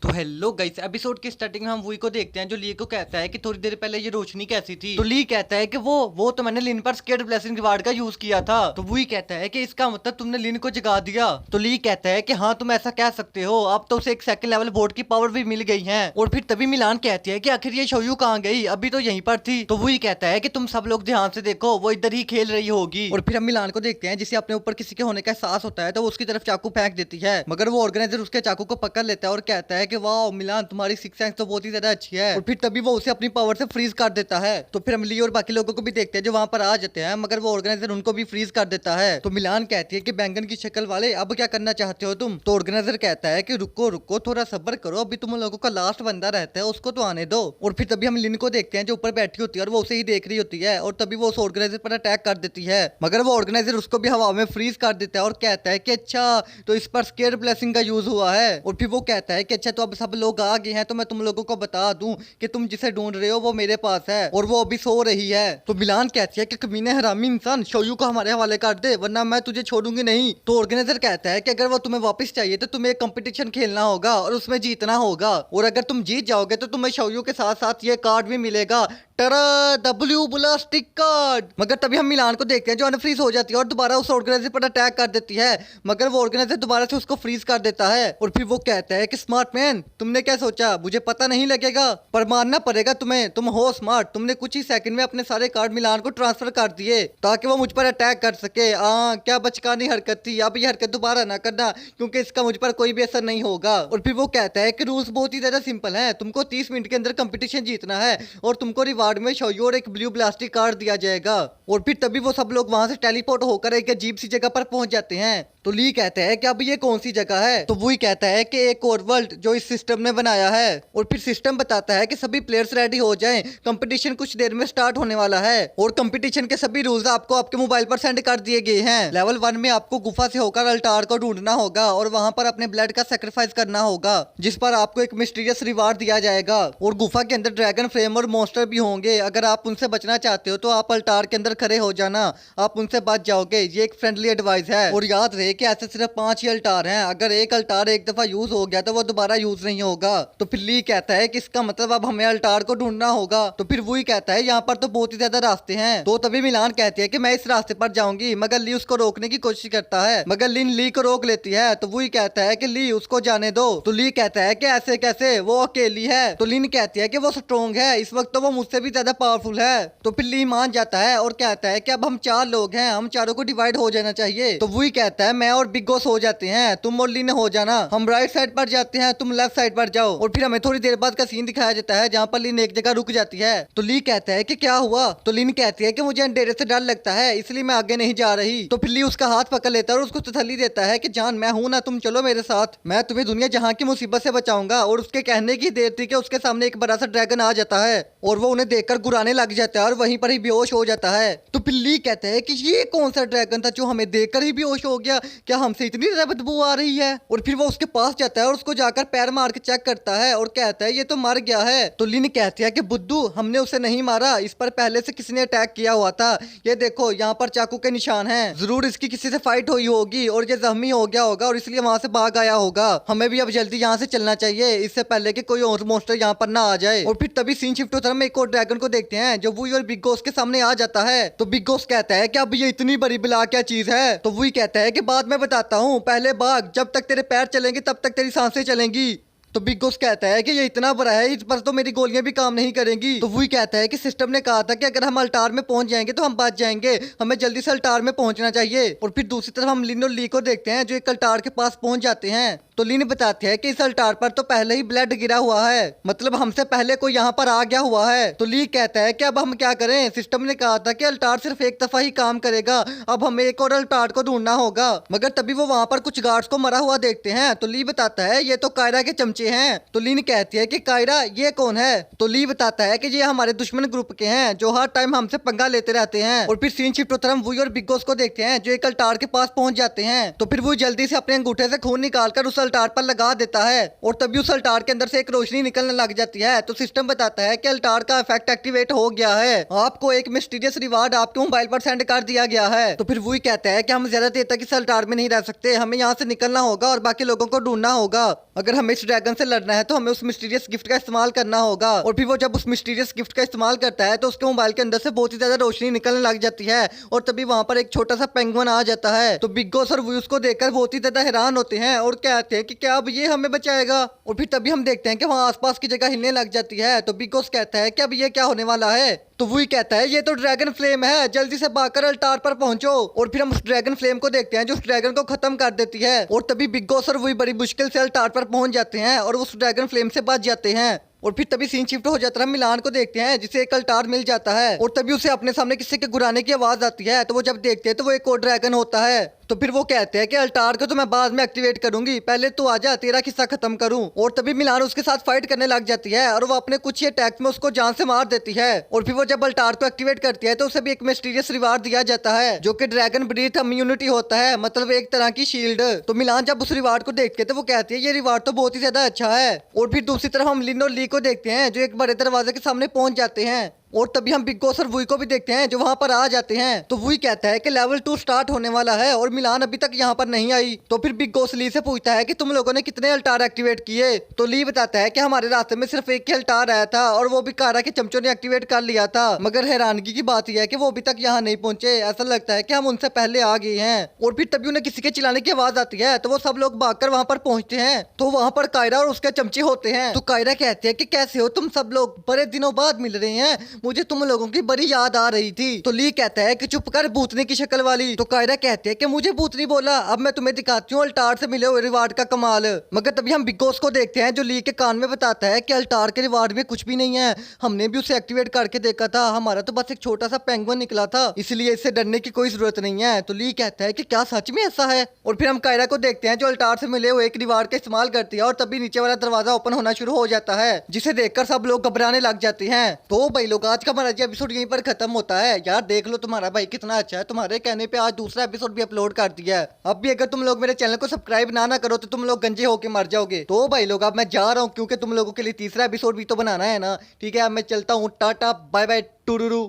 तो hello guys, episode की starting में हम वही को देखते हैं जो ली को कहता है कि थोड़ी देर पहले ये रोशनी कैसी थी। तो ली कहता है कि वो तो मैंने लिन पर स्केर्ड ब्लेसिंग रिवार्ड का यूज किया था। तो वही कहता है कि इसका मतलब तुमने लिन को जगा दिया। तो ली कहता है कि हाँ, तुम ऐसा कह सकते हो, अब तो उसे एक सेकंड लेवल बोर्ड की पावर भी मिल गई है। और फिर तभी मिलान कहती है कि आखिर ये शोयू कहाँ गई, अभी तो यहीं पर थी। तो वही कहता है कि तुम सब लोग ध्यान से देखो, वो इधर ही खेल रही होगी। और फिर हम मिलान को देखते हैं जिसे अपने ऊपर किसी के होने का एहसास होता है, तो वो उसकी तरफ चाकू फेंक देती है, मगर वो ऑर्गेनाइजर उसके चाकू को पकड़ लेता है और कहता है कि वाह मिलान, तुम्हारी सिक्स सेंस तो बहुत ही ज्यादा अच्छी है। और फिर तभी वो उसे अपनी पावर से फ्रीज कर देता है। तो फिर हम ली और बाकी लोगों को भी देखते हैं जो वहां पर आ जाते हैं, मगर वो ऑर्गेनाइजर उनको भी फ्रीज कर देता है। तो मिलान कहती है कि बैंगन की शक्ल वाले, अब क्या करना चाहते हो तुम। तो ऑर्गेनाइजर कहता है कि रुको रुको, थोड़ा सब्र करो, अभी तुम लोगों का लास्ट बंदा रहता है, उसको तो आने दो। और फिर तभी हम लिन को देखते हैं जो ऊपर बैठी होती है और वो उसे ही देख रही होती है, और तभी वो उस ऑर्गेनाइजर पर अटैक कर देती है, मगर वो ऑर्गेनाइजर उसको भी हवा में फ्रीज कर देता है और कहता है कि अच्छा, तो इस पर स्केयर ब्लेसिंग का यूज हुआ है। और फिर वो कहता है कि अच्छा, तो अब सब लोग आ गए हैं, तो मैं तुम लोगों को बता दूं कि तुम जिसे ढूंढ रहे हो वो मेरे पास है और वो अभी सो रही है। तो मिलान कहती है कि कमीने हरामी इंसान, शोयू को हमारे हवाले कर दे वरना मैं तुझे छोड़ूंगी नहीं। तो ऑर्गेनाइजर कहता है कि अगर वो तुम्हें वापस चाहिए तो तुम्हें एक कंपटीशन खेलना होगा और उसमें जीतना होगा, और अगर तुम जीत जाओगे तो तुम्हें शोयू के साथ साथ ये कार्ड भी मिलेगा, टरा डब्ल्यू बुलास्टिक कार्ड। मगर तभी हम मिलान को देखते हैं जो अनफ्रीज हो जाती है और दोबारा उस ऑर्गेनाइजर पर अटैक कर देती है, मगर वो ऑर्गेनाइजर दोबारा से उसको फ्रीज कर देता है। और फिर वो कहता है कि स्मार्ट मैन, तुमने क्या सोचा, मुझे पता नहीं लगेगा, पर मानना पड़ेगा तुम्हें, तुम हो स्मार्ट, तुमने कुछ ही सेकंड में अपने सारे कार्ड मिलान को ट्रांसफर कर दिए ताकि वो मुझ पर अटैक कर सके। क्या बचकानी हरकत थी, अब ये हरकत दोबारा ना करना क्योंकि इसका मुझ पर कोई भी असर नहीं होगा। और फिर वो कहता है कि रूल्स बहुत ही ज्यादा सिंपल है, तुमको 30 मिनट के अंदर कंपटीशन जीतना है और तुमको रिवार्ड में शोयू और एक ब्लू ब्लास्टिक कार्ड दिया जाएगा। और फिर तभी वो सब लोग वहां से टेलीपोर्ट होकर एक अजीब सी जगह पर पहुंच जाते हैं। तो ली कहता है कि अब ये कौन सी जगह है। तो वही कहता है कि एक और वर्ल्ड जो इस सिस्टम ने बनाया है। और फिर सिस्टम बताता है कि सभी प्लेयर्स रेडी हो जाएं, कंपटीशन कुछ देर में स्टार्ट होने वाला है और कंपटीशन के सभी रूल्स आपको आपके मोबाइल पर सेंड कर दिए गए हैं। लेवल 1 में आपको गुफा से होकर अल्टार को ढूंढना होगा और वहां पर अपने ब्लड का सेक्रीफाइस करना होगा, जिस पर आपको एक मिस्टीरियस रिवार्ड दिया जाएगा। और गुफा के अंदर ड्रैगन फ्लेम और मॉन्स्टर भी होंगे, अगर आप उनसे बचना चाहते हो तो आप अल्टार के अंदर खड़े हो जाना, आप उनसे बच जाओगे, ये एक फ्रेंडली एडवाइस है। और याद रहे कि ऐसे सिर्फ 5 ही अल्टार हैं, अगर एक अल्टार एक दफा यूज हो गया तो वो दोबारा यूज नहीं होगा। तो फिर ली कहता है कि इसका मतलब अब हमें अल्टार को ढूंढना होगा। तो फिर वही कहता है यहाँ पर तो बहुत ही ज्यादा रास्ते हैं। तो तभी मिलान कहती है कि मैं इस रास्ते पर जाऊंगी, मगर ली उसको रोकने की कोशिश करता है, मगर लिन ली को रोक लेती है। तो वही कहता है कि ली उसको जाने दो। तो ली कहता है कि ऐसे कैसे, वो अकेली है। तो लिन कहती है कि वो स्ट्रोंग है, इस वक्त तो वो मुझसे भी ज्यादा पावरफुल है। तो फिर ली मान जाता है और कहता है कि अब हम 4 लोग हैं, हम चारों को डिवाइड हो जाना चाहिए। तो वही कहता है मैं और बिग बॉस हो जाते हैं, तुम और लिन हो जाना, हम राइट साइड पर जाते हैं, तुम लेफ्ट साइड पर जाओ। और फिर हमें थोड़ी देर बाद का सीन दिखाया जाता है जहाँ पर लिन एक जगह रुक जाती है। तो ली कहता है कि क्या हुआ। तो लिन कहती है कि मुझे अंधेरे से डर लगता है इसलिए मैं आगे नहीं जा रही। तो फिर ली उसका हाथ पकड़ लेता है और उसको तसल्ली देता है कि जान मैं हूं ना, तुम चलो मेरे साथ, मैं तुम्हें दुनिया जहां की मुसीबत से बचाऊंगा। और उसके कहने की देर थी कि उसके सामने एक बड़ा सा ड्रैगन आ जाता है और वो उन्हें देखकर गुराने लग जाता है और वहीं पर ही बेहोश हो जाता है। तो फिर ली कहता है कि ये कौन सा ड्रैगन था जो हमें देखकर ही बेहोश हो गया, क्या हमसे इतनी ज्यादा बदबू आ रही है। और फिर वो उसके पास जाता है और उसको जाकर पैर मार के चेक करता है और कहता है ये तो मर गया है। तो लिन कहती है कि बुद्धू, हमने उसे नहीं मारा, इस पर पहले से किसी ने अटैक किया हुआ था, ये देखो यहाँ पर चाकू के निशान हैं, जरूर इसकी किसी से फाइट हुई होगी और ये जख्मी हो गया होगा और इसलिए वहां से भाग आया होगा। हमें भी अब जल्दी यहाँ से चलना चाहिए इससे पहले कि कोई और मॉन्स्टर यहाँ पर ना आ जाए। और फिर तभी सीन शिफ्ट होता है, हम एक और ड्रैगन को देखते हैं जो वही और बिग बॉस के सामने आ जाता है। तो बिग बॉस कहता है कि अब ये इतनी बड़ी बला क्या चीज है। तो वही कहता है कि बाद में बताता हूँ, पहले भाग, जब तक तेरे पैर चलेंगे तब तक तेरी सांसें चलेंगी। तो बिग बॉस कहता है कि ये इतना बड़ा है, इस पर तो मेरी गोलियां भी काम नहीं करेंगी। तो वही कहता है कि सिस्टम ने कहा था कि अगर हम अल्टार में पहुंच जाएंगे तो हम बच जाएंगे, हमें जल्दी से अल्टार में पहुंचना चाहिए। और फिर दूसरी तरफ हम लिन और ली को देखते हैं जो एक अल्टार के पास पहुंच जाते हैं। तो लिन बताते हैं कि इस अल्टार पर तो पहले ही ब्लड गिरा हुआ है, मतलब हमसे पहले कोई यहाँ पर आ गया हुआ है। तो ली कहता है कि अब हम क्या करें, सिस्टम ने कहा था कि अल्टार सिर्फ एक दफा ही काम करेगा, अब हमें एक और अल्टार को ढूंढना होगा। मगर तभी वो वहां पर कुछ गार्ड्स को मरा हुआ देखते हैं। तो ली बताता है ये तो कायरा के चमचे हैं। तो लिन कहती है कि कायरा ये कौन है। तो ली बताता है कि ये हमारे दुश्मन ग्रुप के हैं जो हर टाइम हमसे पंगा लेते रहते हैं। और फिर सीन शिफ्ट होता है, हम वही और बिग बॉस को देखते हैं जो एक अल्टार के पास पहुंच जाते हैं। तो फिर वो जल्दी से अपने अंगूठे से खून निकालकर उस अल्टार पर लगा देता है और तभी उस अल्टार के अंदर से एक रोशनी निकलने लग जाती है। तो सिस्टम बताता है कि अल्टार का इफेक्ट एक्टिवेट हो गया है, आपको एक मिस्टीरियस रिवार्ड आपके मोबाइल पर सेंड कर दिया गया है। तो फिर वही कहता है कि हम ज्यादा देर तक इस अल्टार में नहीं रह सकते, हमें यहाँ से निकलना होगा और बाकी लोगों को ढूंढना होगा। अगर हमें इस ड्रैगन ड्रैगन से लड़ना है तो हमें उस मिस्टीरियस गिफ्ट का इस्तेमाल करना होगा। और फिर वो जब उस मिस्टीरियस गिफ्ट का इस्तेमाल करता है तो उसके मोबाइल के अंदर से बहुत ही ज्यादा रोशनी निकलने लग जाती है और तभी वहां पर एक छोटा सा पेंगुइन आ जाता है। तो बिग बॉस और वो उसको देखकर बहुत ही ज्यादा हैरान होते हैं और कहते हैं कि क्या अब ये हमें बचाएगा। और फिर तभी हम देखते हैं कि वहाँ आसपास की जगह हिलने लग जाती है। तो बिग बॉस कहता है कि अब ये क्या होने वाला है। तो वही कहता है ये तो ड्रैगन फ्लेम है, जल्दी से भागकर अल्टार पर पहुंचो। और फिर हम उस ड्रैगन फ्लेम को देखते हैं जो उस ड्रैगन को खत्म कर देती है। और तभी बिग बॉस और वही बड़ी मुश्किल से अल्टार पर पहुंच जाते हैं और उस ड्रैगन फ्लेम से बच जाते हैं। और फिर तभी सीन शिफ्ट हो जाता है, हम मिलान को देखते हैं जिसे एक अल्टार मिल जाता है और तभी उसे अपने सामने किसी के गुराने की आवाज आती है। तो वो जब देखते हैं तो वो एक और ड्रैगन होता है। तो फिर वो कहते हैं कि अल्टार को तो मैं बाद में एक्टिवेट करूंगी, पहले तू आजा तेरा किस्सा खत्म करूं। और तभी मिलान उसके साथ फाइट करने लग जाती है और वो अपने कुछ ही अटैक में उसको जान से मार देती है। और फिर वो जब अल्टार को एक्टिवेट करती है तो उसे भी एक मिस्टीरियस रिवार्ड दिया जाता है जो कि ड्रैगन ब्रीथ इम्यूनिटी होता है, मतलब एक तरह की शील्ड। तो मिलान जब उस रिवार्ड को देखते हैं तो वो कहती है ये रिवार्ड तो बहुत ही ज्यादा अच्छा है। और फिर दूसरी तरफ हम लिन और ली को देखते हैं जो एक बड़े दरवाजे के सामने पहुंच जाते हैं। और तभी हम बिग बॉस और वुई को भी देखते हैं जो वहां पर आ जाते हैं। तो वुई कहता है कि लेवल 2 स्टार्ट होने वाला है और मिलान अभी तक यहाँ पर नहीं आई। तो फिर बिग बॉस ली से पूछता है कि तुम लोगों ने कितने अल्टार एक्टिवेट किए। तो ली बताता है कि हमारे रास्ते में सिर्फ एक ही अल्टार आया था और वो भी कारा के चमचों ने एक्टिवेट कर लिया था। मगर हैरानगी की बात यह है कि वो अभी तक यहाँ नहीं पहुंचे, ऐसा लगता है कि हम उनसे पहले आ गए हैं। और फिर तभी उन्हें किसी के चिल्लाने की आवाज आती है तो वो सब लोग भागकर वहां पर पहुंचते हैं। तो वहां पर कायरा और उसके चमचे होते हैं। तो कायरा कहते हैं कि कैसे हो तुम सब लोग, बड़े दिनों बाद मिल रहे हैं, मुझे तुम लोगों की बड़ी याद आ रही थी। तो ली कहता है कि चुप कर भूतनी की शक्ल वाली। तो कायरा कहते हैं कि मुझे भूतनी बोला, अब मैं तुम्हें दिखाती हूँ अल्टार से मिले हुए रिवार्ड का कमाल। मगर तभी हम बिग बॉस को देखते हैं जो ली के कान में बताता है कि अल्टार के रिवार्ड में कुछ भी नहीं है, हमने भी उसे एक्टिवेट करके देखा था, हमारा तो बस एक छोटा सा पेंगुइन निकला था, इसलिए इससे डरने की कोई जरूरत नहीं है। तो ली कहता है कि क्या सच में ऐसा है। और फिर हम कायरा को देखते हैं जो अल्टार से मिले हुए एक रिवार्ड का इस्तेमाल करती है और तभी नीचे वाला दरवाजा ओपन होना शुरू हो जाता है जिसे देखकर सब लोग घबराने लग जाते हैं। तो भाई लोग आज का हमारा एपिसोड यहीं पर खत्म होता है। यार देख लो तुम्हारा भाई कितना अच्छा है, तुम्हारे कहने पे आज दूसरा एपिसोड भी अपलोड कर दिया है। अब भी अगर तुम लोग मेरे चैनल को सब्सक्राइब ना करो तो तुम लोग गंजे होके मर जाओगे। तो भाई लोग अब मैं जा रहा हूँ क्योंकि तुम लोगों के लिए तीसरा एपिसोड भी तो बनाना है ना। ठीक है अब मैं चलता हूँ, टाटा बाय बाय टूरूरू।